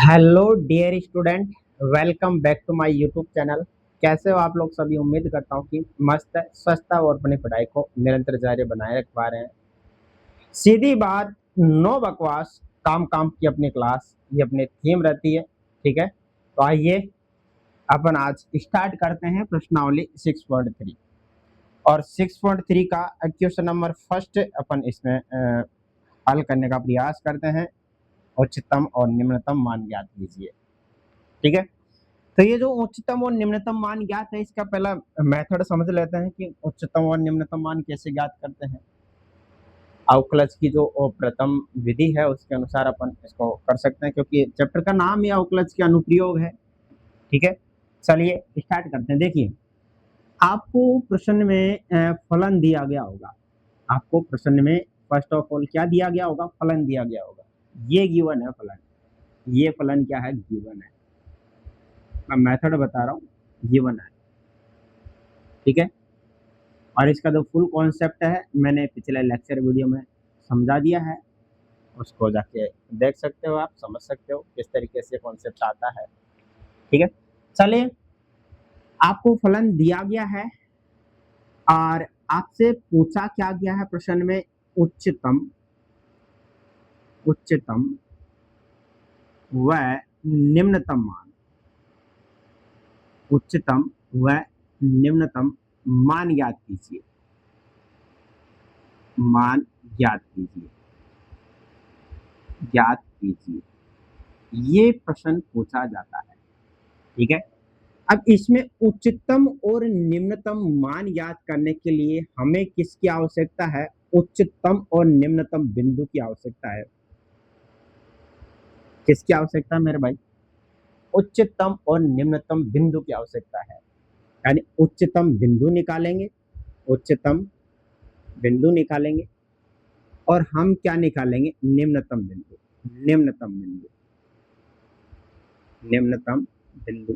Hello dear student, welcome back to my YouTube channel. कैसे हो आप लोग सभी? उम्मीद करता हूँ कि मस्त है, स्वस्थ है और अपनी पढ़ाई को निरंतर जारी बनाए रख पा रहे हैं। सीधी बात, नो बकवास, काम काम की अपनी क्लास, ये अपनी थीम रहती है। ठीक है, तो आइए अपन आज स्टार्ट करते हैं प्रश्नावली 6.3 और 6.3 का क्वेश्चन नंबर फर्स्ट अपन इसमें हल करने का प्रयास करते हैं। उच्चतम और निम्नतम मान ज्ञात कीजिए। ठीक है, तो ये जो उच्चतम और निम्नतम मान ज्ञात है, इसका पहला मेथड समझ लेते हैं कि उच्चतम और निम्नतम मान कैसे ज्ञात करते हैं। अवकलज की जो प्रथम विधि है उसके अनुसार अपन इसको कर सकते हैं, क्योंकि चैप्टर का नाम ही अवकलज के अनुप्रयोग है। ठीक है, चलिए स्टार्ट करते हैं। देखिए, आपको प्रश्न में फलन दिया गया होगा। आपको प्रश्न में फर्स्ट ऑफ ऑल क्या दिया गया होगा? फलन दिया गया होगा। ये गिवन है फलन, ये फलन क्या है? गिवन है। मैं मेथड बता रहा हूँ, गिवन है। ठीक है, और इसका जो फुल कॉन्सेप्ट है मैंने पिछले लेक्चर वीडियो में समझा दिया है, उसको जाके देख सकते हो, आप समझ सकते हो किस तरीके से कॉन्सेप्ट आता है। ठीक है, चलिए, आपको फलन दिया गया है और आपसे पूछा क्या गया है प्रश्न में? उच्चतम उच्चतम व निम्नतम मान। उच्चतम व निम्नतम मान ज्ञात कीजिए। मान ज्ञात कीजिए, ज्ञात कीजिए, ये प्रश्न पूछा जाता है। ठीक है, अब इसमें उच्चतम और निम्नतम मान ज्ञात करने के लिए हमें किसकी आवश्यकता है? उच्चतम और निम्नतम बिंदु की आवश्यकता है। किसकी आवश्यकता है मेरे भाई? उच्चतम और निम्नतम बिंदु की आवश्यकता है। यानी उच्चतम बिंदु निकालेंगे, उच्चतम बिंदु निकालेंगे और हम क्या निकालेंगे? निम्नतम बिंदु। निम्नतम बिंदु, निम्नतम बिंदु।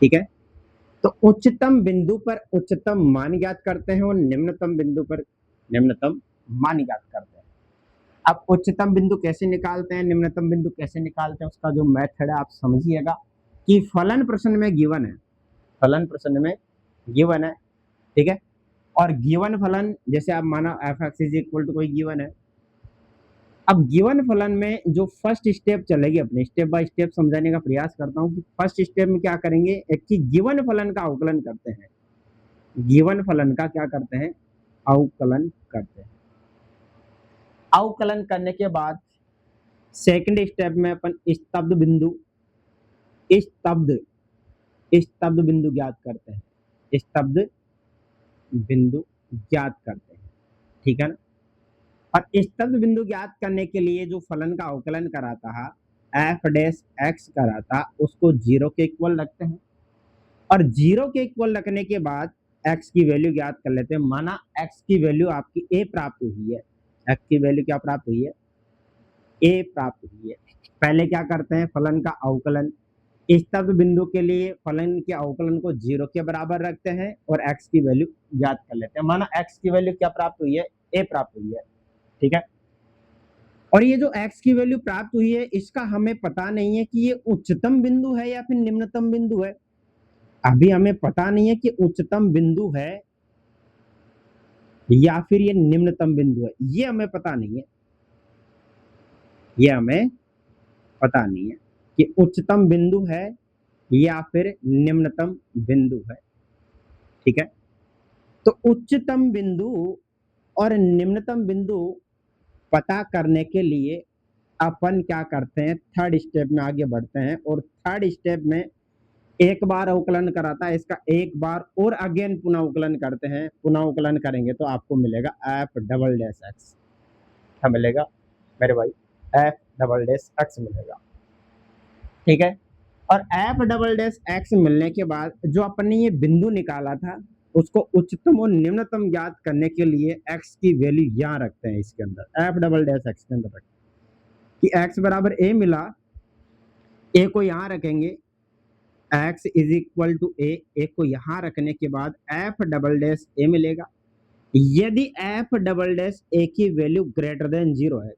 ठीक है, तो उच्चतम बिंदु पर उच्चतम मान ज्ञात करते हैं और निम्नतम बिंदु पर निम्नतम मान ज्ञात करते हैं। अब उच्चतम बिंदु कैसे निकालते हैं, निम्नतम बिंदु कैसे निकालते हैं, उसका जो मेथड है आप समझिएगा कि फलन प्रश्न में गिवन है। फलन प्रश्न में गिवन है। ठीक है, और गिवन फलन जैसे आप माना F X is equal to कोई गिवन है। अब गिवन फलन में जो फर्स्ट स्टेप चलेगी, अपने स्टेप बाय स्टेप समझाने का प्रयास करता हूँ कि फर्स्ट स्टेप में क्या करेंगे, एक कि गिवन फलन का अवकलन करते हैं। गिवन फलन का क्या करते हैं? अवकलन करते हैं। अवकलन करने के बाद सेकंड स्टेप में अपन स्तब्ध बिंदु, स्तब्ध स्तब्ध बिंदु ज्ञात करते हैं। स्तब्ध बिंदु ज्ञात करते हैं। ठीक है ना, और स्तब्ध बिंदु ज्ञात करने के लिए जो फलन का अवकलन करा था, एफ डैश एक्स करा था, उसको 0 के इक्वल रखते हैं और 0 के इक्वल रखने के बाद x की वैल्यू ज्ञात कर लेते हैं। माना x की वैल्यू आपकी a प्राप्त हुई है। x की वैल्यू क्या प्राप्त हुई है? a प्राप्त हुई है। पहले क्या करते हैं? फलन का अवकलन। स्तब्ध बिंदु के लिए फलन के अवकलन को 0 के बराबर रखते हैं और x की वैल्यू ज्ञात कर लेते हैं। माना x की वैल्यू क्या प्राप्त हुई है? a प्राप्त हुई है। ठीक है, और ये जो x की वैल्यू प्राप्त हुई है, इसका हमें पता नहीं है कि ये उच्चतम बिंदु है या फिर निम्नतम बिंदु है। अभी हमें पता नहीं है कि उच्चतम बिंदु है या फिर ये निम्नतम बिंदु है, ये हमें पता नहीं है। ये हमें पता नहीं है कि उच्चतम बिंदु है या फिर निम्नतम बिंदु है। ठीक है, तो उच्चतम बिंदु और निम्नतम बिंदु पता करने के लिए अपन क्या करते हैं? थर्ड स्टेप में आगे बढ़ते हैं और थर्ड स्टेप में एक बार अवकलन कराता है, इसका एक बार और अगेन पुनः अवकलन करते हैं। पुनः अवकलन करेंगे तो आपको मिलेगा एफ डबल डैश एक्स। क्या मिलेगा मेरे भाई? एफ डबल डैश एक्स मिलेगा। ठीक है, और एफ डबल डैश एक्स मिलने के बाद जो अपन ने ये बिंदु निकाला था, उसको उच्चतम और निम्नतम ज्ञात करने के लिए एक्स की वैल्यू यहाँ रखते हैं, इसके अंदर एफ डबल डैश एक्स के अंदर रखते हैं कि एक्स बराबर ए मिला, ए को यहाँ रखेंगे, x इज इक्वल टू ए को यहाँ रखने के बाद एफ डबल डैश ए मिलेगा। यदि एफ डबल डैश ए की वैल्यू ग्रेटर देन 0 है,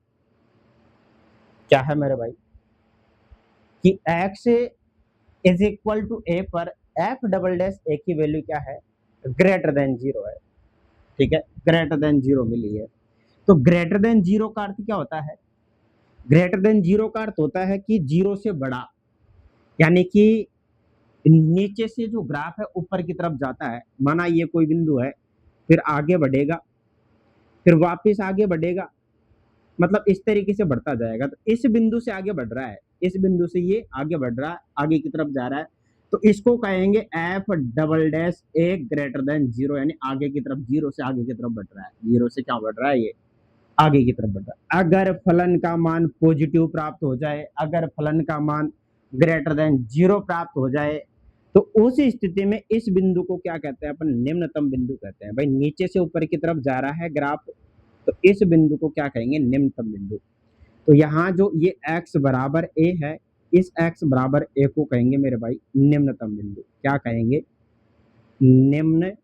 क्या है मेरे भाई कि x is equal to a पर f डबल डैश a की वैल्यू क्या है, ग्रेटर देन जीरो है। ठीक है, ग्रेटर देन जीरो मिली है। तो ग्रेटर देन जीरो का अर्थ क्या होता है, ग्रेटर देन जीरो का अर्थ होता है कि जीरो से बड़ा, यानी कि नीचे से जो ग्राफ है ऊपर की तरफ जाता है, माना ये कोई बिंदु है, फिर आगे बढ़ेगा, फिर वापस आगे बढ़ेगा, मतलब इस तरीके से बढ़ता जाएगा। तो इस बिंदु से आगे बढ़ रहा है, इस बिंदु से ये आगे बढ़ रहा है, आगे की तरफ जा रहा है, तो इसको कहेंगे एफ डबल डैश ए ग्रेटर देन जीरो, यानी आगे की तरफ, जीरो से आगे की तरफ बढ़ रहा है, जीरो से क्या बढ़ रहा है, ये आगे की तरफ बढ़ रहा है। अगर फलन का मान पॉजिटिव प्राप्त हो जाए, अगर फलन का मान ग्रेटर देन जीरो प्राप्त हो जाए, तो उस स्थिति में इस बिंदु को क्या कहते हैं अपन, निम्नतम बिंदु कहते हैं। भाई नीचे से ऊपर की तरफ जा रहा है ग्राफ, तो इस बिंदु को क्या कहेंगे, निम्नतम बिंदु। तो यहाँ जो ये x बराबर a है, इस x बराबर a को कहेंगे मेरे भाई निम्नतम बिंदु। क्या कहेंगे, निम्नतम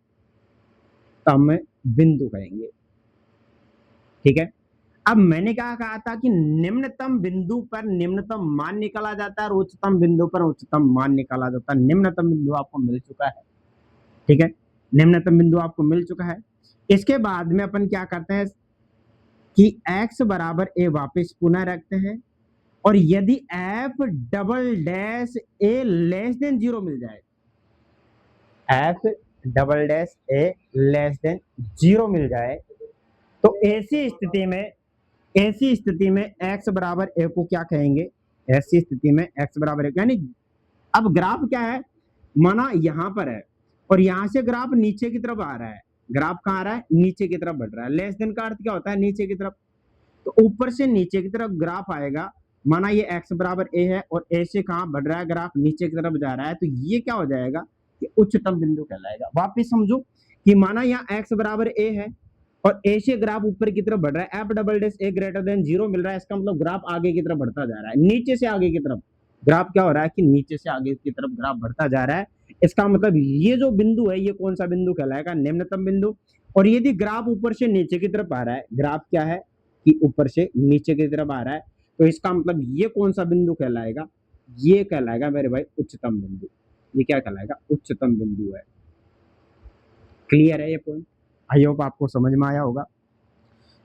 बिंदु कहेंगे। ठीक है, अब मैंने क्या कहा था कि निम्नतम बिंदु पर निम्नतम मान निकाला जाता है और उच्चतम बिंदु पर उच्चतम मान निकाला जाता है। निम्नतम बिंदु आपको मिल चुका है। ठीक है, निम्नतम बिंदु आपको मिल चुका है। इसके बाद में अपन क्या करते हैं कि x बराबर a वापस पुनः रखते हैं, और यदि f double dash a less than zero मिल जाए, f double dash a less than zero मिल जाए, तो ऐसी स्थिति में x बराबर a को क्या कहेंगे, ऐसी स्थिति में x बराबर a, यानी अब ग्राफ क्या है, माना यहां पर है और यहां से ग्राफ नीचे की तरफ आ रहा है, ग्राफ कहां आ रहा है, नीचे की तरफ बढ़ रहा है। लेस देन का अर्थ क्या होता है, नीचे की तरफ। तो ऊपर से नीचे की तरफ ग्राफ आएगा, माना ये x बराबर a है और a से कहां बढ़ रहा है ग्राफ, नीचे की तरफ जा रहा है, तो ये क्या हो जाएगा, ये उच्चतम बिंदु कहलाएगा। वापिस समझो कि माना यहाँ x बराबर a है और a से ग्राफ ऊपर की तरफ बढ़ रहा है, f double dash a greater than zero मिल रहा है, इसका मतलब ग्राफ आगे की तरफ बढ़ता जा रहा है, नीचे से आगे की तरफ ग्राफ क्या हो रहा है कि नीचे से आगे की तरफ ग्राफ बढ़ता जा रहा है। इसका मतलब ये जो बिंदु है ये कौन सा बिंदु कहलाएगा, निम्नतम बिंदु। और यदि ग्राफ ऊपर से नीचे की तरफ आ रहा है, ग्राफ क्या है कि ऊपर से नीचे की तरफ आ रहा है, तो इसका मतलब ये कौन सा बिंदु कहलाएगा, ये कहलाएगा मेरे भाई उच्चतम बिंदु। ये क्या कहलाएगा, उच्चतम बिंदु है। क्लियर है ये पॉइंट, आई होप आपको समझ में आया होगा।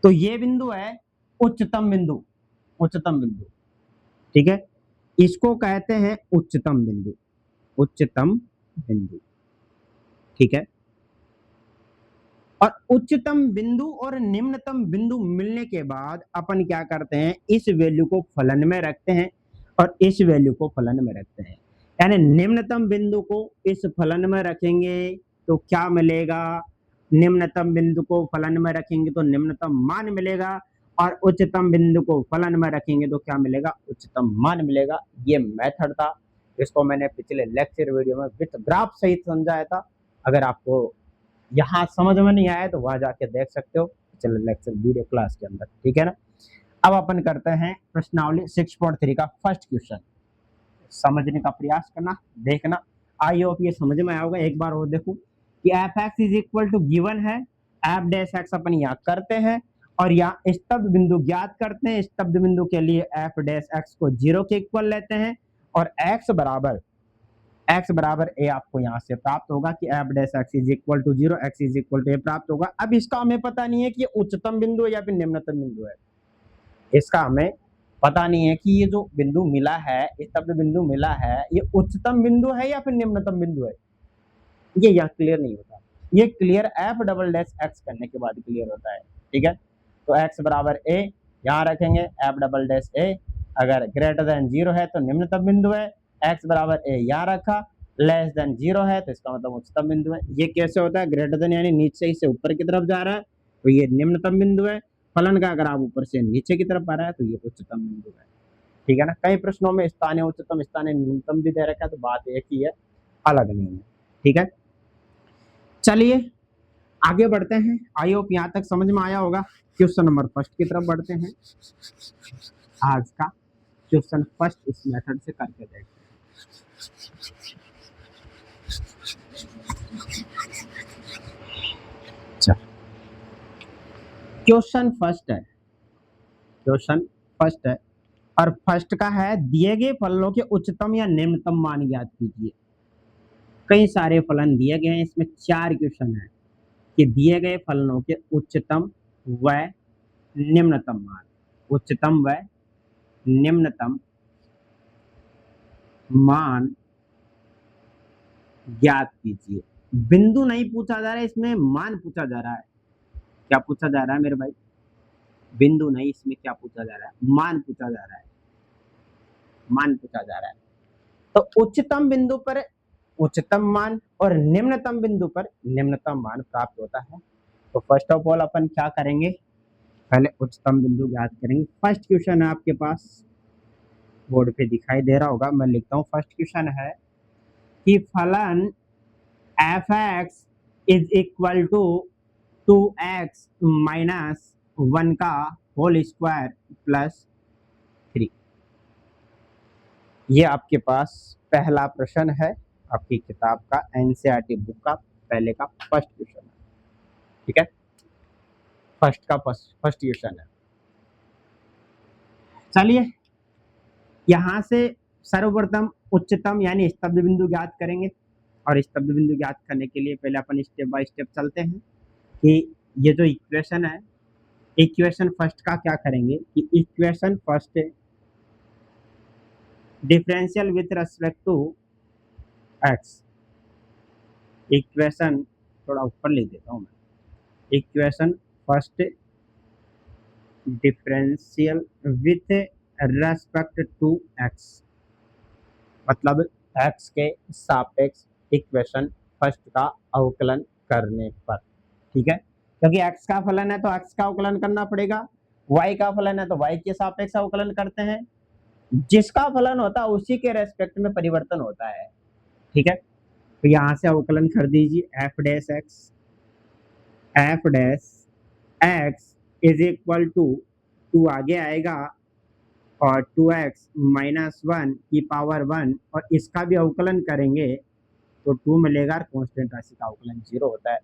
तो ये बिंदु है उच्चतम बिंदु, उच्चतम बिंदु। ठीक है, इसको कहते हैं उच्चतम बिंदु, उच्चतम बिंदु। ठीक है, और उच्चतम बिंदु और निम्नतम बिंदु मिलने के बाद अपन क्या करते हैं, इस वैल्यू को फलन में रखते हैं और इस वैल्यू को फलन में रखते हैं। यानी निम्नतम बिंदु को इस फलन में रखेंगे तो क्या मिलेगा, निम्नतम बिंदु को फलन में रखेंगे तो निम्नतम मान मिलेगा, और उच्चतम बिंदु को फलन में रखेंगे तो क्या मिलेगा, उच्चतम मान मिलेगा। ये मेथड था, इसको मैंने पिछले लेक्चर वीडियो में विथ ग्राफ सहित समझाया था। अगर आपको यहाँ समझ में नहीं आया तो वहां जाके देख सकते हो पिछले लेक्चर वीडियो क्लास के अंदर। ठीक है ना, अब अपन करते हैं प्रश्नावली 6.3 का फर्स्ट क्वेश्चन। समझने का प्रयास करना, देखना, आई होप ये समझ में आया होगा। एक बार और देखो कि F X is equal to given है, एफ डैश एक्स अपन यहाँ करते हैं और यहाँ स्तब्ध बिंदु ज्ञात करते हैं। स्तब्ध बिंदु के लिए एफ डैश एक्स को जीरो के इक्वल लेते हैं और एक्स बराबर ए आपको यहाँ से प्राप्त होगा कि F dash X is equal to zero, X is equal to A प्राप्त होगा। अब इसका हमें पता नहीं है कि ये उच्चतम बिंदु है या फिर निम्नतम बिंदु है, इसका हमें पता नहीं है कि ये जो बिंदु मिला है, स्तब्ध बिंदु मिला है, ये उच्चतम बिंदु है या फिर निम्नतम बिंदु है, ये यहाँ क्लियर नहीं होता। ये clear F double dash x करने के बाद क्लियर होता है। ठीक है, तो एक्स बराबर ए यहाँ रखेंगे, एफ डबल डैश ए अगर ग्रेटर देन जीरो है तो निम्नतम बिंदु है, एक्स बराबर ए यहाँ रखा, लेस देन जीरो है तो इसका मतलब उच्चतम बिंदु है। ये कैसे होता है, ग्रेटर देन यानी नीचे से ऊपर की तरफ जा रहा है तो ये निम्नतम बिंदु है, फलन का अगर आप ऊपर से नीचे की तरफ आ रहा है तो ये उच्चतम बिंदु है। ठीक है ना, कई प्रश्नों में स्थानीय उच्चतम स्थानीय न्यूनतम भी दे रखा है, तो बात एक ही है, अलग नहीं है। ठीक है, चलिए आगे बढ़ते हैं। आई होप यहाँ तक समझ में आया होगा। क्वेश्चन नंबर फर्स्ट की तरफ बढ़ते हैं। आज का क्वेश्चन फर्स्ट इस मेथड से करके देखते हैं। क्वेश्चन फर्स्ट है, क्वेश्चन फर्स्ट है और फर्स्ट का है दिए गए फलनों के उच्चतम या निम्नतम मान ज्ञात कीजिए। कई सारे फलन दिए गए हैं, इसमें 4 क्वेश्चन है कि दिए गए फलनों के उच्चतम व निम्नतम मान, उच्चतम व निम्नतम मान ज्ञात कीजिए। बिंदु नहीं पूछा जा रहा है, इसमें मान पूछा जा रहा है। क्या पूछा जा रहा है मेरे भाई? बिंदु नहीं, इसमें क्या पूछा जा रहा है? मान पूछा जा रहा है, मान पूछा जा रहा है। तो उच्चतम बिंदु पर उच्चतम मान और निम्नतम बिंदु पर निम्नतम मान प्राप्त होता है। तो फर्स्ट ऑफ ऑल अपन क्या करेंगे, पहले उच्चतम बिंदु ज्ञात करेंगे। फर्स्ट क्वेश्चन है आपके पास, बोर्ड पे दिखाई दे रहा होगा, मैं लिखता हूँ। फर्स्ट क्वेश्चन है कि फलन F X is equal to 2x minus 1 का होल स्क्वायर प्लस 3। ये आपके पास पहला प्रश्न है, आपकी किताब का एनसीईआरटी बुक का पहले का फर्स्ट क्वेश्चन है। ठीक है, फर्स्ट क्वेश्चन है। चलिए यहां से सर्वप्रथम उच्चतम यानी स्तब्ध बिंदु ज्ञात करेंगे। और स्तब्ध बिंदु ज्ञात करने के लिए पहले अपन स्टेप बाय स्टेप चलते हैं कि ये जो इक्वेशन है, इक्वेशन फर्स्ट का क्या करेंगे कि equation first differential with respect to X. Equation थोड़ा ऊपर ले देता हूं मैं। Equation first differential with respect to X, मतलब एक्स के सापेक्ष इक्वेशन फर्स्ट का अवकलन करने पर। ठीक है, क्योंकि एक्स का फलन है तो एक्स का अवकलन करना पड़ेगा, वाई का फलन है तो वाई के सापेक्ष अवकलन करते हैं। जिसका फलन होता है उसी के रेस्पेक्ट में परिवर्तन होता है। ठीक है, तो यहां से अवकलन कर दीजिए। F dash X is equal to 2 आगे आएगा और 2x माइनस 1 की पावर 1, और इसका भी अवकलन करेंगे तो 2 मिलेगा। कांस्टेंट राशि का अवकलन 0 होता है,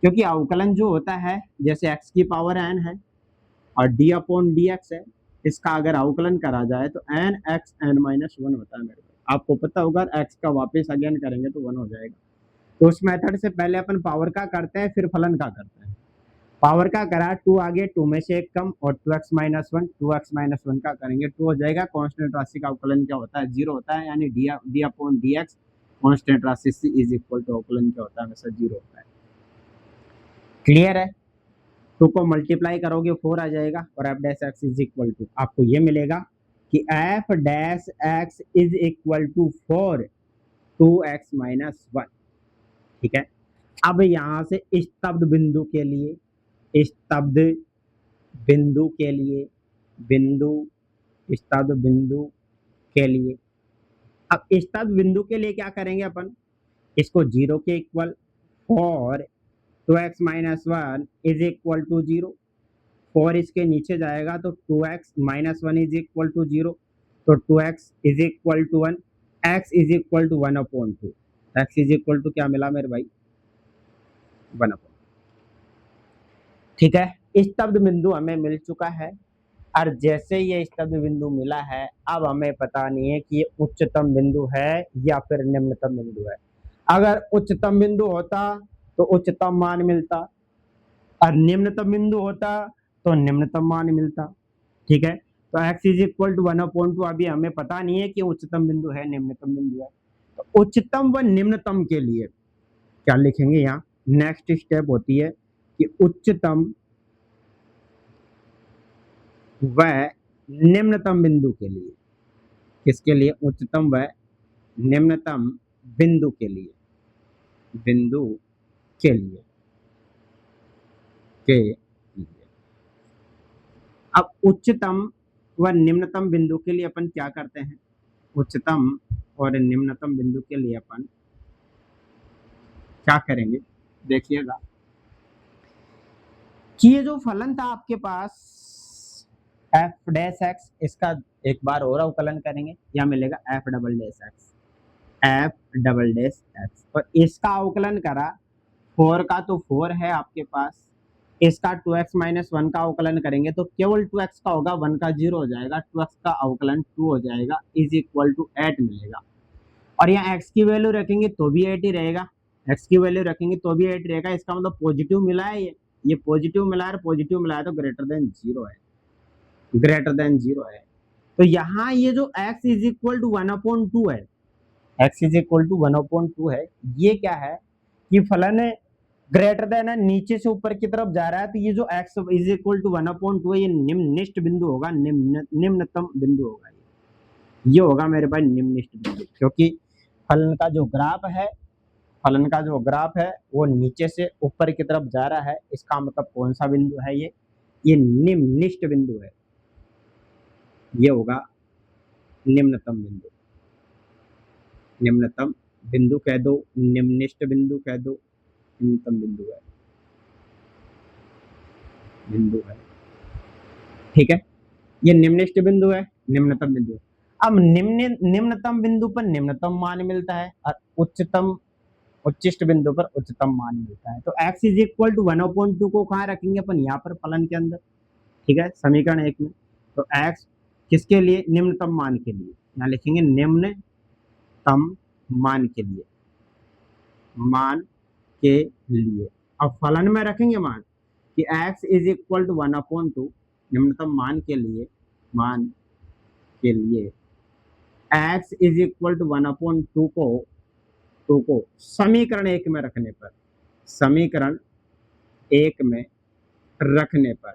क्योंकि अवकलन जो होता है जैसे x की पावर n है और d अपॉन dx है, इसका अगर अवकलन करा जाए तो n x n माइनस 1 होता है मेरे को। आपको पता होगा x का वापस अगेन करेंगे तो 1 हो जाएगा। तो उस मेथड से पहले अपन पावर का करते हैं फिर फलन का करते हैं। पावर का करा 2 आगे, 2 में से 1 कम और 2x माइनस 1, 2x माइनस 1 का करेंगे 2 हो जाएगा। कांस्टेंट राशि का अवकलन क्या होता है? 0 होता है, यानी d अपॉन dx कांस्टेंट राशि से इज इक्वल टू अवकलन क्या होता है? हमेशा 0 होता है। क्लियर है? 2 को मल्टीप्लाई करोगे 4 आ जाएगा और f dash x is equal to आपको ये मिलेगा कि f dash x is equal to 4 2x minus 1। ठीक है, अब यहां से स्तब्ध बिंदु के लिए, स्तब्ध बिंदु के लिए, स्तब्ध बिंदु के लिए, अब स्तब्ध बिंदु के लिए क्या करेंगे अपन? इसको 0 के इक्वल, और 2x minus 1 is equal to 0। 4 इसके नीचे जाएगा तो 2x minus 1 is equal to 0, तो 2x is equal to 1, x is equal to 1 upon 2। x is equal to क्या मिला मेरे भाई? 1 अपॉन। ठीक है, स्तब्ध बिंदु हमें मिल चुका है। और जैसे ये स्तब्ध बिंदु मिला है, अब हमें पता नहीं है कि ये उच्चतम बिंदु है या फिर निम्नतम बिंदु है। अगर उच्चतम बिंदु होता तो उच्चतम मान मिलता, और निम्नतम बिंदु होता तो निम्नतम मान मिलता। ठीक है, तो x is equal to 1 upon 2 अभी हमें पता नहीं है कि उच्चतम बिंदु है निम्नतम बिंदु है। तो उच्चतम व निम्नतम के लिए क्या लिखेंगे? यहाँ नेक्स्ट स्टेप होती है कि उच्चतम व निम्नतम बिंदु के लिए, किसके लिए? उच्चतम व निम्नतम बिंदु के लिए, बिंदु के लिए, के लिए। अब उच्चतम व निम्नतम बिंदु के लिए अपन क्या करते हैं? उच्चतम और निम्नतम बिंदु के लिए अपन क्या करेंगे? देखिएगा कि ये जो फलन था आपके पास एफ डैश एक्स, इसका एक बार और अवकलन करेंगे, या मिलेगा F double dash x, F double dash x, और इसका अवकलन करा 4 का तो 4 है आपके पास, इसका 2x माइनस 1 का अवकलन करेंगे तो केवल 2x का होगा, 1 का 0 हो जाएगा, 2x का अवकलन 2 हो जाएगा, इज इक्वल टू 8 मिलेगा। और यहाँ x की वैल्यू रखेंगे तो भी 8 ही रहेगा, x की वैल्यू रखेंगे तो भी 8 रहेगा। इसका मतलब पॉजिटिव मिला है, ये पॉजिटिव मिला है, पॉजिटिव मिला है तो ग्रेटर देन 0 है, ग्रेटर देन 0 है। तो यहाँ ये जो x इज इक्वल टू 1/2 है, x इज इक्वल टू 1/2 है, ये क्या है कि फलन ग्रेटर देन है, नीचे से ऊपर की तरफ जा रहा है, तो ये जो x इज इक्वल टू 1/2 है, ये निम्ननिष्ठ बिंदु होगा, निम्नतम बिंदु होगा, ये होगा मेरे भाई निम्ननिष्ठ बिंदु। क्योंकि फलन का जो ग्राफ है, फलन का जो ग्राफ है वो नीचे से ऊपर की तरफ जा रहा है, इसका मतलब कौन सा बिंदु है ये निम्ननिष्ठ बिंदु है, ये होगा निम्नतम बिंदु। निम्नतम बिंदु कह दो, निम्ननिष्ठ बिंदु कह दो, निम्नतम बिंदु है, बिंदु है, ठीक है। ये निम्ननिष्ठ बिंदु है, निम्नतम बिंदु है। अब निम्नतम बिंदु पर निम्नतम मान मिलता है और उच्चिष्ट बिंदु पर उच्चतम मान मिलता है। तो x इज इक्वल टू 1/2 को कहाँ रखेंगे अपन, यहाँ पर फलन के अंदर, ठीक है, समीकरण 1 में। तो x किसके लिए, निम्नतम मान के लिए, यहाँ लिखेंगे निम्नतम मान के लिए, मान के लिए। अब फलन में रखेंगे मान कि x इज इक्वल टू 1/2, निम्नतम मान के लिए, मान के लिए x इज इक्वल टू 1/2 को समीकरण 1 में रखने पर, समीकरण 1 में रखने पर,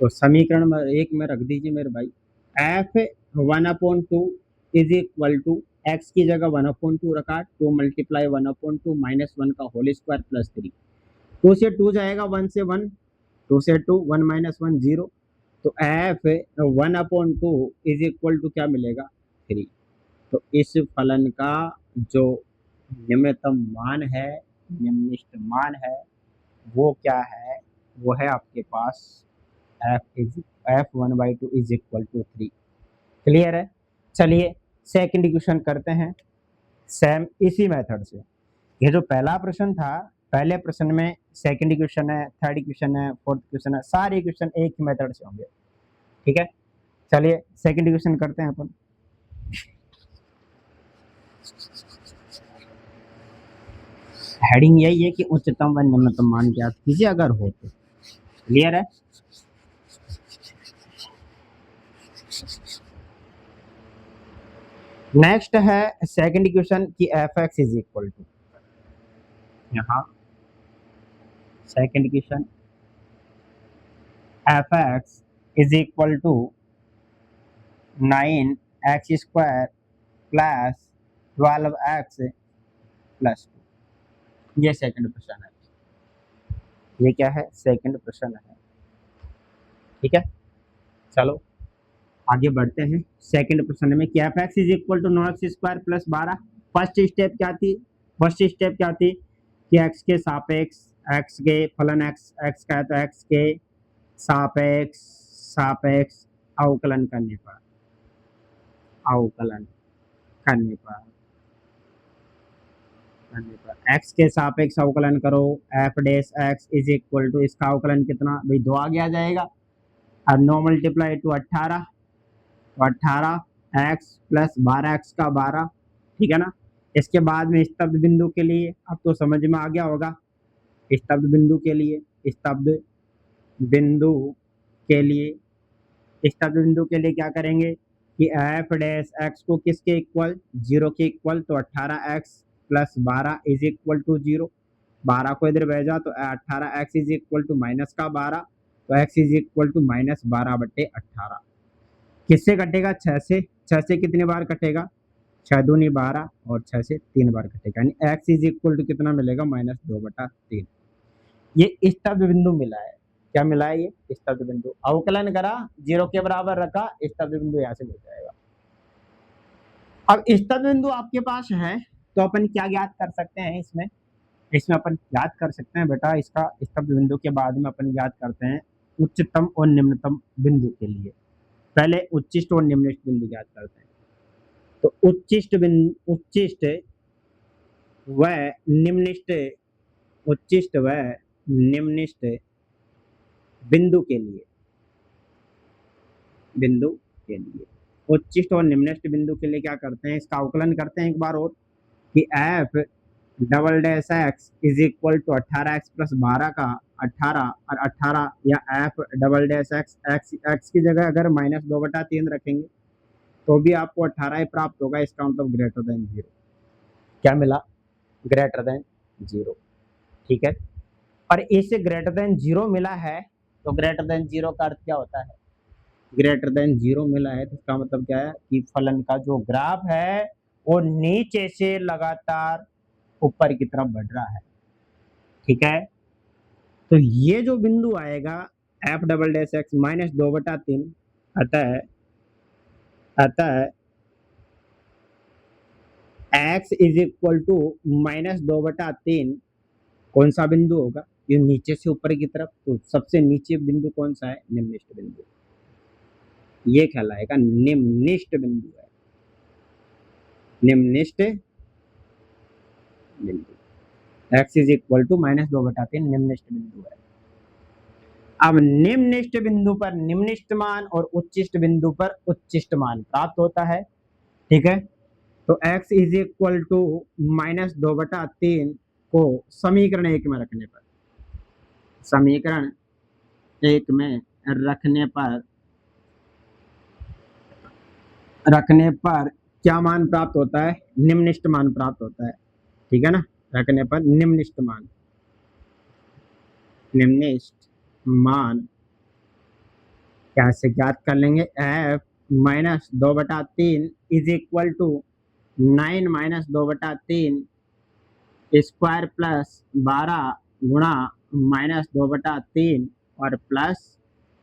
तो समीकरण 1 में रख दीजिए मेरे भाई, f 1/2 is equal to x की जगह 1/2 रखा, 2 मल्टीप्लाई 1/2 माइनस 1 का होल स्क्वायर प्लस 3, 2 से 2 जाएगा, 1 से 1, 2 से 2, 1 माइनस 1 0, तो f 1/2 इज इक्वल टू क्या मिलेगा, 3। तो इस फलन का जो निम्नतम मान है, निम्ननिष्ठ मान है, वो क्या है, वो है आपके पास f1/2 is equal to 3। Clear है। चलिए सेकंड इक्वेशन करते हैं सेम इसी मेथड से। ये जो पहला प्रश्न था, पहले प्रश्न में सेकंड इक्वेशन है, थर्ड इक्वेशन है, फोर्थ इक्वेशन है, सारे इक्वेशन एक ही मेथड से होंगे, ठीक है। चलिए सेकंड इक्वेशन करते हैं अपन। हेडिंग यही है कि उच्चतम व निम्नतम मान ज्ञात कीजिए अगर हो तो। क्लियर है। नेक्स्ट है सेकंड इक्वेशन की F X is equal to, यहाँ second equation F X is equal to 9x² plus 12x plus 2, ये सेकंड प्रश्न है, ये क्या है, सेकंड प्रश्न है, ठीक है। चलो आगे बढ़ते हैं। सेकंड प्रश्न में क्या F X is equal to 9x² plus 12, first step क्या थी, फर्स्ट स्टेप क्या थी कि x के सापेक्ष, x के फलन x का है तो x के सापेक्ष सापेक्ष अवकलन करने पर, अवकलन करने पर x के सापेक्ष अवकलन करो, f dash x is equal to, इसका अवकलन कितना भाई 2 आगे आ जाएगा, और 9 मल्टीप्लाई टू 18, तो 18x प्लस 12x का 12, ठीक है ना। इसके बाद में स्तब्ध बिंदु के लिए, अब तो समझ में आ गया होगा, स्तब्ध बिंदु के लिए, स्तब्ध बिंदु के लिए, स्तब्ध बिंदु के लिए क्या करेंगे कि एफ डैश एक्स को किसके इक्वल, 0 के इक्वल, तो 18x plus 12 is equal to 0, 12 को इधर भेजा तो 18x is equal to minus का 12, तो x is equal to minus 12/18, किससे कटेगा, 6 से, 6 से कितने बार कटेगा, 6 दूनी 12 और 6 से 3 बार कटेगा, यानी x इज इक्वल टू कितना मिलेगा, -2/3। ये स्तब्ध बिंदु मिला है, क्या मिला है, ये स्तब्ध बिंदु, अवकलन करा 0 के बराबर रखा, स्तब्ध बिंदु यहाँ से मिल जाएगा। अब स्तब्ध बिंदु आपके पास है तो अपन क्या ज्ञात कर सकते हैं इसमें, इसमें अपन ज्ञात कर सकते हैं बेटा, इसका स्तब्ध बिंदु के बाद में अपन ज्ञात करते हैं उच्चतम और निम्नतम बिंदु के लिए। पहले उच्चिष्ट और निम्नलिष्ठ बिंदु ज्ञात करते हैं। तो उच्चिष्ट व निम्नलिष्ठ उच्चिष्ट व निम्निष्ट बिंदु के लिए, बिंदु के लिए उच्चिष्ट और निम्निष्ट बिंदु के लिए क्या करते हैं, इसका अवकलन करते हैं एक बार और कि F double dash X is equal to 18x plus 12 का 18 और 18, या F double dash X X X की जगह अगर -2/3 रखेंगे तो भी आपको 18 ही प्राप्त होगा। इसका मतलब ग्रेटर देन 0। क्या मिला? Greater than 0। ठीक है, और इसे ग्रेटर देन 0 मिला है तो ग्रेटर देन 0 का अर्थ क्या होता है? ग्रेटर देन 0 मिला है तो इसका मतलब क्या है कि फलन का जो ग्राफ है वो नीचे से लगातार ऊपर की तरफ बढ़ रहा है। ठीक है, तो ये जो बिंदु आएगा एफ डबल डैश एक्स -2/3, अतः अतः एक्स इज इक्वल टू -2/3 कौन सा बिंदु होगा? ये नीचे से ऊपर की तरफ, तो सबसे नीचे बिंदु कौन सा है? निम्निष्ट बिंदु। ये कहलाएगा निम्निष्ट बिंदु है, निम्निष्ट बिंदु। x इज इक्वल टू -2/3 निम्निष्ट बिंदु है। अब निम्निष्ट बिंदु पर निम्निष्ट मान और उच्चिष्ट बिंदु पर उच्चिष्ट मान प्राप्त होता है। ठीक है, तो x इज इक्वल टू -2/3 को समीकरण 1 में रखने पर, समीकरण 1 में रखने पर क्या मान प्राप्त होता है? निम्निष्ट मान प्राप्त होता है। ठीक है ना, रखने पर निम्निष्ट मान, निम्निष्ट मान कैसे ज्ञात कर लेंगे? F -2/3 is equal to 9 -2/3 square plus 12 गुणा -2/3 और प्लस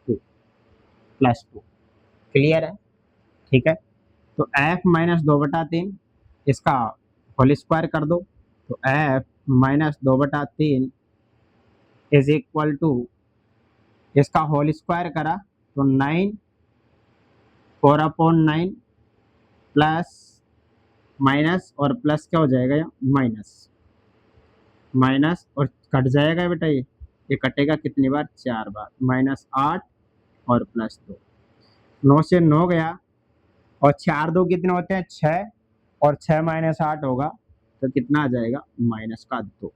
टू। क्लियर है? ठीक है, तो एफ -2/3 इसका होल स्क्वायर कर दो, तो एफ -2/3 इज इक्वल टू इसका होल स्क्वायर करा तो 9 4/9 प्लस माइनस और प्लस क्या हो जाएगा? या माइनस, माइनस और कट जाएगा बेटा, ये कटेगा कितनी बार? 4 बार। -8 और +2, 9 से 9 गया और 4 2 कितने होते हैं? 6, और 6 - 8 होगा तो कितना आ जाएगा? -2।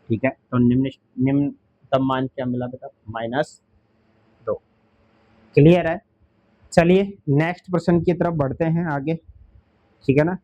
ठीक है, तो निम्नतम मान क्या मिला बेटा? -2। क्लियर है? चलिए नेक्स्ट प्रश्न की तरफ बढ़ते हैं आगे। ठीक है ना?